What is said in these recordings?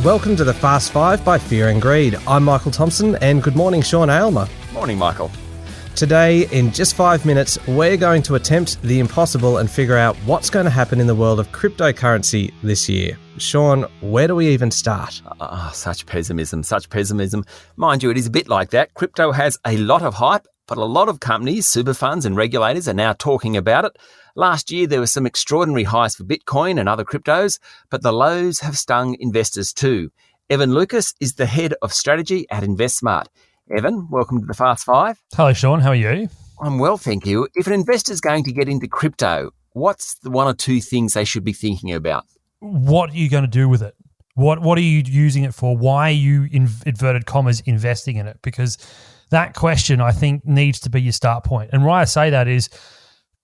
Welcome to the Fast Five by Fear and Greed. I'm Michael Thompson, and good morning, Sean Aylmer. Morning, Michael. Today, in just 5 minutes, we're going to attempt the impossible and figure out what's going to happen in the world of cryptocurrency this year. Sean, where do we even start? Such pessimism. Mind you, it is a bit like that. Crypto has a lot of hype, but a lot of companies, super funds and regulators are now talking about it. Last year, there were some extraordinary highs for Bitcoin and other cryptos, but the lows have stung investors too. Evan Lucas is the head of strategy at InvestSMART. Evan, welcome to the Fast Five. Hello, Sean. How are you? I'm well, thank you. If an investor's going to get into crypto, what's the one or two things they should be thinking about? What are you going to do with it? What are you using it for? Why are you, in inverted commas, investing in it? Because that question, I think, needs to be your start point. And why I say that is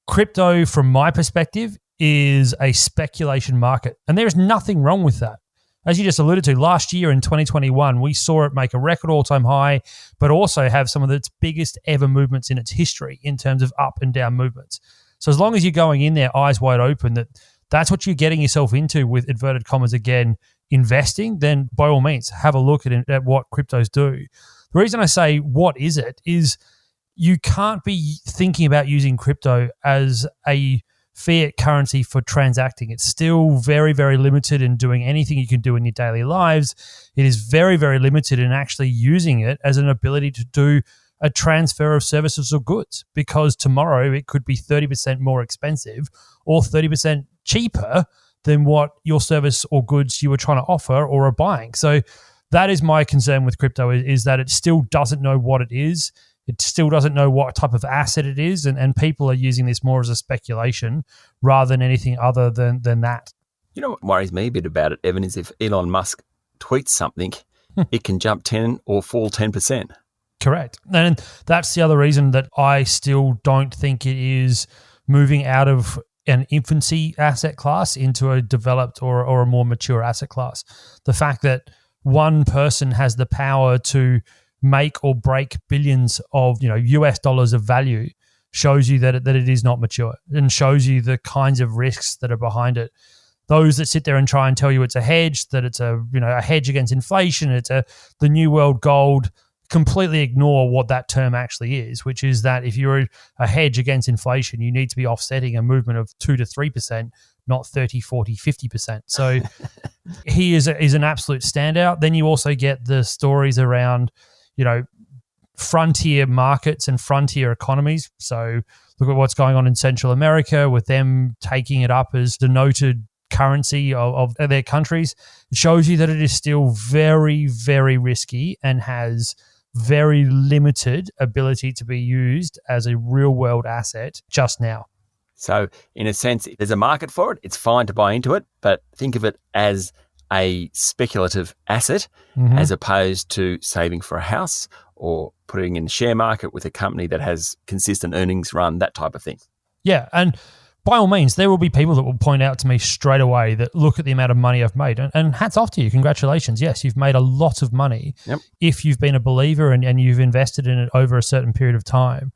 crypto, from my perspective, is a speculation market. And there is nothing wrong with that. As you just alluded to, last year in 2021, we saw it make a record all-time high, but also have some of its biggest ever movements in its history in terms of up and down movements. So as long as you're going in there eyes wide open, that's what you're getting yourself into with inverted commas again, investing, then by all means, have a look at what cryptos do. The reason I say what is it is you can't be thinking about using crypto as a fiat currency for transacting. It's still very, very limited in doing anything you can do in your daily lives. It is very, very limited in actually using it as an ability to do a transfer of services or goods, because tomorrow it could be 30% more expensive or 30% cheaper than what your service or goods you were trying to offer or are buying. So that is my concern with crypto, is that it still doesn't know what it is. It still doesn't know what type of asset it is, and people are using this more as a speculation rather than anything other than that. You know what worries me a bit about it, Evan, is if Elon Musk tweets something, it can jump 10 or fall 10%. Correct. And that's the other reason that I still don't think it is moving out of an infancy asset class into a developed or a more mature asset class. The fact that one person has the power to make or break billions of US dollars of value shows you that it is not mature, and shows you the kinds of risks that are behind it. Those that sit there and try and tell you it's a hedge, that it's a hedge against inflation, it's the new world gold, completely ignore what that term actually is, which is that if you're a hedge against inflation, you need to be offsetting a movement of 2 to 3%, not 30, 40, 50%. So he is an absolute standout. Then you also get the stories around frontier markets and frontier economies. So look at what's going on in Central America with them taking it up as the noted currency of their countries. It shows you that it is still very, very risky and has very limited ability to be used as a real world asset just now. So in a sense, there's a market for it. It's fine to buy into it, but think of it as a speculative asset as opposed to saving for a house or putting in the share market with a company that has consistent earnings run, that type of thing. Yeah, and by all means, there will be people that will point out to me straight away that look at the amount of money I've made. And hats off to you. Congratulations. Yes, you've made a lot of money if you've been a believer and you've invested in it over a certain period of time.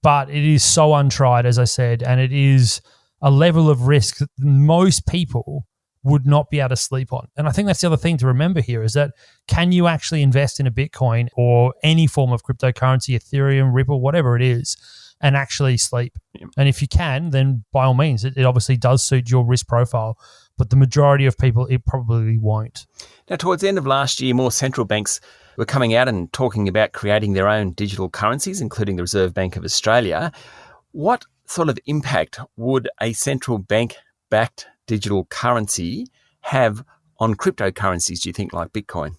But it is so untried, as I said, and it is a level of risk that most people would not be able to sleep on. And I think that's the other thing to remember here is that can you actually invest in a Bitcoin or any form of cryptocurrency, Ethereum, Ripple, whatever it is, and actually sleep? And if you can, then by all means, it obviously does suit your risk profile. But the majority of people, it probably won't. Now, towards the end of last year, more central banks were coming out and talking about creating their own digital currencies, including the Reserve Bank of Australia. What sort of impact would a central bank-backed digital currency have on cryptocurrencies, do you think, like Bitcoin?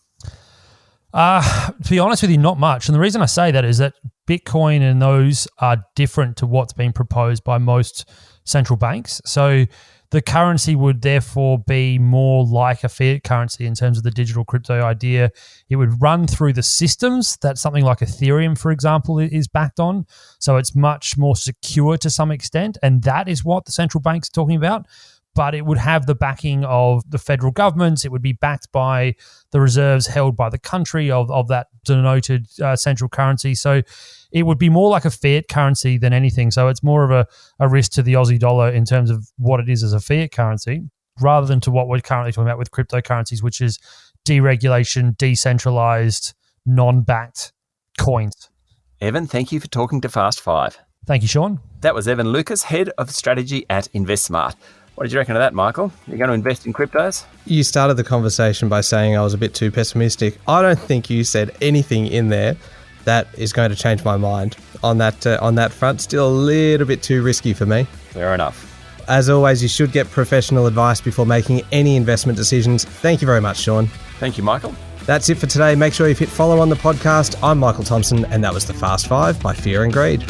To be honest with you, not much. And the reason I say that is that Bitcoin and those are different to what's been proposed by most central banks. So the currency would therefore be more like a fiat currency in terms of the digital crypto idea. It would run through the systems that something like Ethereum, for example, is backed on. So it's much more secure to some extent. And that is what the central bank's talking about. But it would have the backing of the federal government. It would be backed by the reserves held by the country of that denoted central currency. So it would be more like a fiat currency than anything. So it's more of a risk to the Aussie dollar in terms of what it is as a fiat currency, rather than to what we're currently talking about with cryptocurrencies, which is deregulation, decentralized, non-backed coins. Evan, thank you for talking to Fast Five. Thank you, Sean. That was Evan Lucas, Head of Strategy at InvestSMART. What did you reckon of that, Michael? You're going to invest in cryptos? You started the conversation by saying I was a bit too pessimistic. I don't think you said anything in there that is going to change my mind on that front. Still a little bit too risky for me. Fair enough. As always, you should get professional advice before making any investment decisions. Thank you very much, Sean. Thank you, Michael. That's it for today. Make sure you've hit follow on the podcast. I'm Michael Thompson, and that was the Fast Five by Fear and Greed.